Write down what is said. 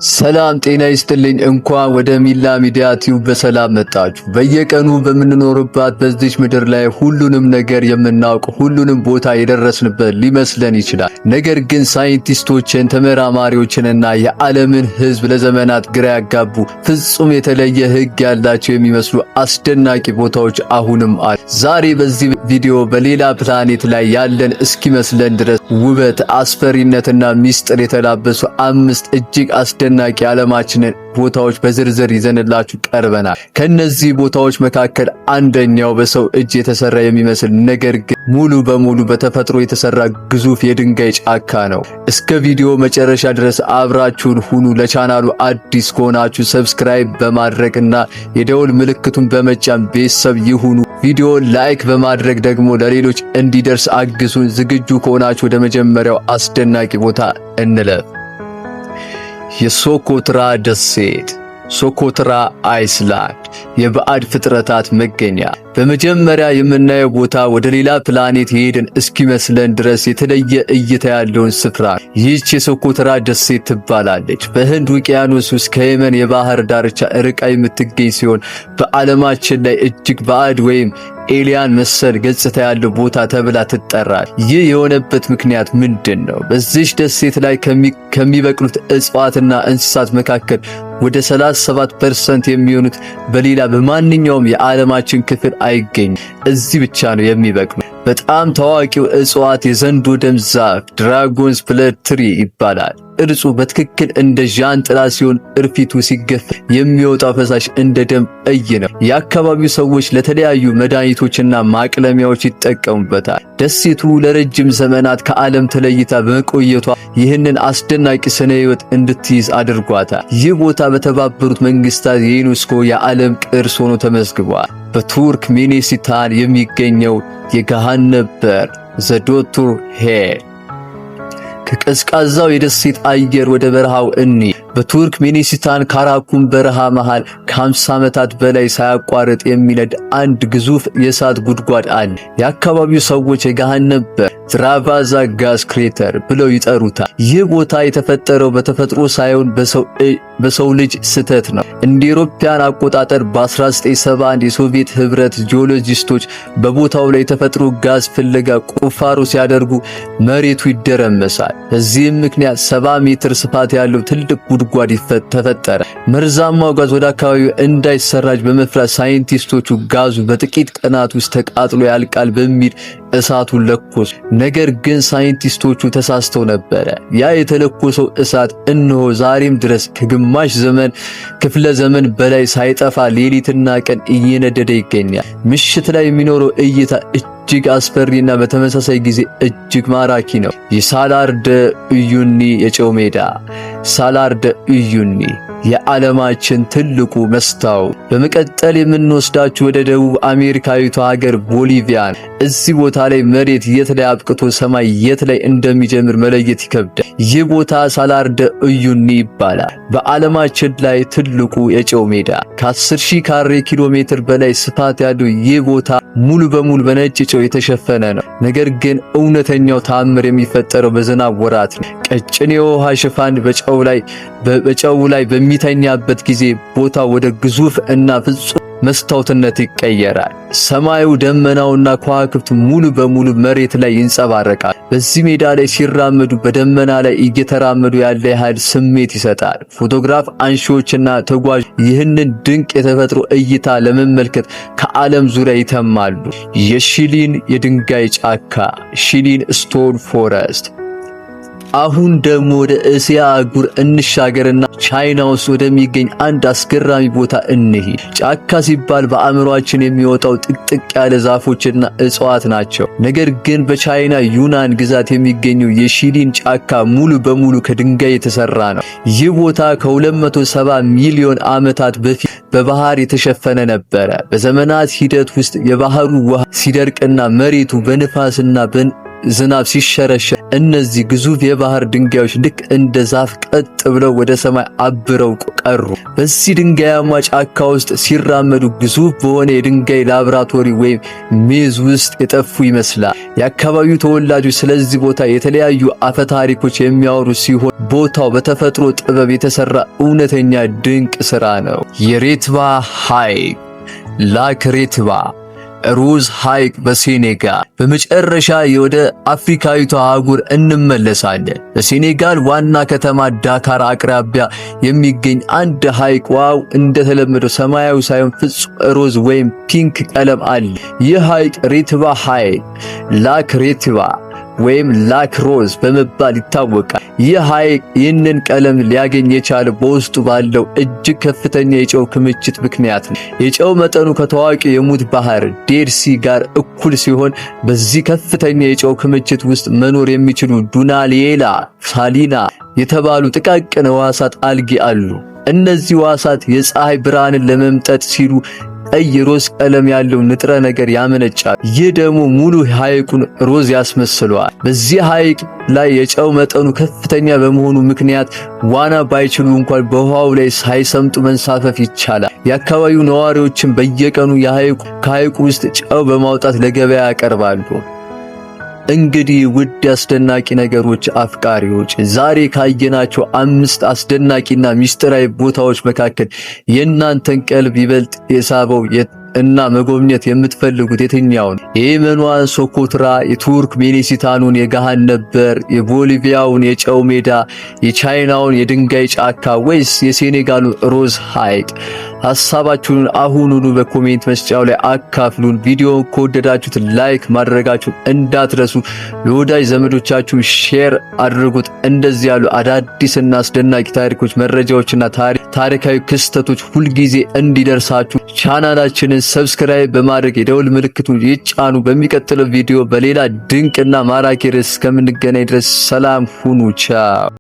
ሰላም ጤና ይስጥልኝ። እንኳን ወደ ሚላ ሚዲያ ቲዩብ በሰላም መጣችሁ። በየቀኑ በምንኖርባት በዚህ ምድር ላይ ሁሉንም ነገር የምናውቅ ሁሉንም ቦታ የደረስንበት ሊመስለን ይችላል። ነገር ግን ሳይንቲስቶችን፣ ተመራማሪዎችንና የዓለምን ሕዝብ ለዘመናት ግራ ያጋቡ ፍጹም የተለየ ሕግ ያላቸው የሚመስሉ አስደናቂ ቦታዎች አሁንም አሉ። ዛሬ በዚህ ቪዲዮ በሌላ ፕላኔት ላይ ያለን እስኪመስለን ድረስ ውበት፣ አስፈሪነትና ሚስጥር የተላበሱ አምስት እጅግ አስደናቂ ዓለማችንን ቦታዎች በዝርዝር ይዘንላችሁ ቀርበናል። ከነዚህ ቦታዎች መካከል አንደኛው በሰው እጅ የተሰራ የሚመስል ነገር ግን ሙሉ በሙሉ በተፈጥሮ የተሰራ ግዙፍ የድንጋይ ጫካ ነው። እስከ ቪዲዮ መጨረሻ ድረስ አብራችሁን ሁኑ። ለቻናሉ አዲስ ከሆናችሁ ሰብስክራይብ በማድረግና የደውል ምልክቱን በመጫን ቤተሰብ ይሁኑ። ቪዲዮ ላይክ በማድረግ ደግሞ ለሌሎች እንዲደርስ አግዙን። ዝግጁ ከሆናችሁ ወደ መጀመሪያው አስደናቂ ቦታ እንለፍ። የሶኮትራ ደሴት ሶኮትራ አይስላንድ የባዕድ ፍጥረታት መገኛ። በመጀመሪያ የምናየው ቦታ ወደ ሌላ ፕላኔት የሄድን እስኪመስለን ድረስ የተለየ እይታ ያለውን ስፍራ። ይህች የሶኮትራ ደሴት ትባላለች። በህንድ ውቅያኖስ ውስጥ ከየመን የባህር ዳርቻ ርቃ የምትገኝ ሲሆን በዓለማችን ላይ እጅግ ባዕድ ወይም ኤሊያን መሰል ገጽታ ያለው ቦታ ተብላ ትጠራል። ይህ የሆነበት ምክንያት ምንድን ነው? በዚህ ደሴት ላይ ከሚበቅሉት እጽዋትና እንስሳት መካከል ወደ 37% የሚሆኑት በሌላ በማንኛውም የዓለማችን ክፍል አይገኙም። እዚህ ብቻ ነው የሚበቅሉ። በጣም ታዋቂው እጽዋት የዘንዶ ደም ዛፍ ድራጎንስ ብለድ ትሪ ይባላል። ቅርጹ በትክክል እንደ ዣንጥላ ሲሆን እርፊቱ ሲገፍ የሚወጣው ፈሳሽ እንደ ደም ቀይ ነው። የአካባቢው ሰዎች ለተለያዩ መድኃኒቶችና ማቅለሚያዎች ይጠቀሙበታል። ደሴቱ ለረጅም ዘመናት ከዓለም ተለይታ በመቆየቷ ይህንን አስደናቂ ስነ ሕይወት እንድትይዝ አድርጓታል። ይህ ቦታ በተባበሩት መንግስታት የዩኔስኮ የዓለም ቅርስ ሆኖ ተመዝግቧል። በቱርክ ሚኒሲታን የሚገኘው የገሃነም በር ዘዶቱር ሄል። ከቀዝቃዛው የደሴት አየር ወደ በረሃው በቱርክ ሚኒሲታን ካራኩም በረሃ መሃል ከ50 ዓመታት በላይ ሳያቋርጥ የሚነድ አንድ ግዙፍ የእሳት ጉድጓድ አለ። የአካባቢው ሰዎች የገሃነም በር ዝራቫዛ ጋዝ ክሬተር ብለው ይጠሩታል። ይህ ቦታ የተፈጠረው በተፈጥሮ ሳይሆን በሰው ልጅ ስህተት ነው። እንደ አውሮፓውያን አቆጣጠር በ1971 የሶቪየት ህብረት ጂኦሎጂስቶች በቦታው ላይ የተፈጥሮ ጋዝ ፍለጋ ቁፋሮ ሲያደርጉ መሬቱ ይደረመሳል። በዚህም ምክንያት 70 ሜትር ስፋት ያለው ትልቅ ጉድጓድ ተፈጠረ። መርዛማው ጋዝ ወደ አካባቢው እንዳይሰራጭ በመፍራት ሳይንቲስቶቹ ጋዙ በጥቂት ቀናት ውስጥ ተቃጥሎ ያልቃል በሚል እሳቱን ለኮሱ። ነገር ግን ሳይንቲስቶቹ ተሳስተው ነበረ። ያ የተለኮሰው እሳት እነሆ ዛሬም ድረስ ከግማሽ ክፍለ ዘመን በላይ ሳይጠፋ ሌሊትና ቀን እየነደደ ይገኛል። ምሽት ላይ የሚኖረው እይታ እጅግ አስፈሪና በተመሳሳይ ጊዜ እጅግ ማራኪ ነው። የሳላር ደ ኡዩኒ የጨው ሜዳ። ሳላር ደ ኡዩኒ የዓለማችን ትልቁ መስታወት። በመቀጠል የምንወስዳችሁ ወደ ደቡብ አሜሪካዊቷ ሀገር ቦሊቪያን። እዚህ ቦታ ላይ መሬት የት ላይ አብቅቶ ሰማይ የት ላይ እንደሚጀምር መለየት ይከብዳል። ይህ ቦታ ሳላር ደ ኡዩኒ ይባላል። በዓለማችን ላይ ትልቁ የጨው ሜዳ። ከ10,000 ካሬ ኪሎ ሜትር በላይ ስፋት ያለው ይህ ቦታ ሙሉ በሙሉ በነጭ ጨው የተሸፈነ ነው። ነገር ግን እውነተኛው ተአምር የሚፈጠረው በዝናብ ወራት ነው። ቀጭን የውሃ ሽፋን በጨው ላይ በሚተኛበት ጊዜ ቦታው ወደ ግዙፍ እና ፍጹም መስታወትነት ይቀየራል። ሰማዩ፣ ደመናውና ከዋክብቱ ሙሉ በሙሉ መሬት ላይ ይንጸባረቃል። በዚህ ሜዳ ላይ ሲራመዱ በደመና ላይ እየተራመዱ ያለ ያህል ስሜት ይሰጣል። ፎቶግራፍ አንሺዎችና ተጓዥ ይህንን ድንቅ የተፈጥሮ እይታ ለመመልከት ከዓለም ዙሪያ ይተማሉ። የሺሊን የድንጋይ ጫካ ሺሊን ስቶን ፎረስት። አሁን ደግሞ ወደ እስያ አህጉር እንሻገርና ቻይና ውስጥ ወደሚገኝ አንድ አስገራሚ ቦታ እንሂድ። ጫካ ሲባል በአእምሮአችን የሚወጣው ጥቅጥቅ ያለ ዛፎችና እጽዋት ናቸው። ነገር ግን በቻይና ዩናን ግዛት የሚገኘው የሺሊን ጫካ ሙሉ በሙሉ ከድንጋይ የተሰራ ነው። ይህ ቦታ ከ270 ሚሊዮን ዓመታት በፊት በባህር የተሸፈነ ነበረ። በዘመናት ሂደት ውስጥ የባህሩ ውሃ ሲደርቅና መሬቱ በንፋስና ዝናብ ሲሸረሸር እነዚህ ግዙፍ የባህር ድንጋዮች ልክ እንደ ዛፍ ቀጥ ብለው ወደ ሰማይ አብረው ቀሩ። በዚህ ድንጋያማ ጫካ ውስጥ ሲራመዱ ግዙፍ በሆነ የድንጋይ ላብራቶሪ ወይም ሜዝ ውስጥ የጠፉ ይመስላል። የአካባቢው ተወላጆች ስለዚህ ቦታ የተለያዩ አፈ ታሪኮች የሚያወሩ ሲሆን ቦታው በተፈጥሮ ጥበብ የተሰራ እውነተኛ ድንቅ ስራ ነው። የሬትባ ሐይቅ ላክ ሬትባ ሮዝ ሐይቅ በሴኔጋል። በመጨረሻ ወደ አፍሪካዊቷ አህጉር እንመለሳለን። በሴኔጋል ዋና ከተማ ዳካር አቅራቢያ የሚገኝ አንድ ሐይቅ ዋው እንደተለመደው ሰማያዊ ሳይሆን ፍጹም ሮዝ ወይም ፒንክ ቀለም አለ። ይህ ሐይቅ ሬትባ ሐይቅ ላክ ሬትባ ወይም ላክ ሮዝ በመባል ይታወቃል። ይህ ሐይቅ ይህንን ቀለም ሊያገኝ የቻለው በውስጡ ባለው እጅግ ከፍተኛ የጨው ክምችት ምክንያት ነው። የጨው መጠኑ ከታዋቂው የሙት ባህር ዴድ ሲ ጋር እኩል ሲሆን በዚህ ከፍተኛ የጨው ክምችት ውስጥ መኖር የሚችሉ ዱናሊላ ሳሊና የተባሉ ጥቃቅን ሕዋሳት አልጌ አሉ። እነዚህ ሕዋሳት የፀሐይ ብርሃንን ለመምጠጥ ሲሉ ቀይ ሮዝ ቀለም ያለው ንጥረ ነገር ያመነጫል። ይህ ደግሞ ሙሉ ሐይቁን ሮዝ ያስመስለዋል። በዚህ ሐይቅ ላይ የጨው መጠኑ ከፍተኛ በመሆኑ ምክንያት ዋና ባይችሉ እንኳን በውሃው ላይ ሳይሰምጡ መንሳፈፍ ይቻላል። የአካባቢው ነዋሪዎችን በየቀኑ ከሐይቁ ውስጥ ጨው በማውጣት ለገበያ ያቀርባሉ። እንግዲህ ውድ አስደናቂ ነገሮች አፍቃሪዎች ዛሬ ካየናቸው 5 አስደናቂና ሚስጥራዊ ቦታዎች መካከል የእናንተን ቀልብ ይበልጥ የሳበው እና መጎብኘት የምትፈልጉት የትኛው ነው? የየመኗን ሶኮትራ፣ የቱርክ ሜኔሲታኑን የገሃነም በር፣ የቦሊቪያውን የጨው ሜዳ፣ የቻይናውን የድንጋይ ጫካ ወይስ የሴኔጋሉን ሮዝ ሐይቅ? ሐሳባችሁን አሁኑኑ በኮሜንት መስጫው ላይ አካፍሉን። ቪዲዮውን ከወደዳችሁት ላይክ ማድረጋችሁን እንዳትረሱ። ለወዳጅ ዘመዶቻችሁ ሼር አድርጉት። እንደዚህ ያሉ አዳዲስና አስደናቂ ታሪኮች፣ መረጃዎችና ታሪካዊ ክስተቶች ሁልጊዜ እንዲደርሳችሁ ቻናላችንን ሰብስክራይብ በማድረግ የደውል ምልክቱን ይጫኑ። በሚቀጥለው ቪዲዮ በሌላ ድንቅና ማራኪ ርዕስ እስከምንገናኝ ድረስ ሰላም ሁኑ። ቻው።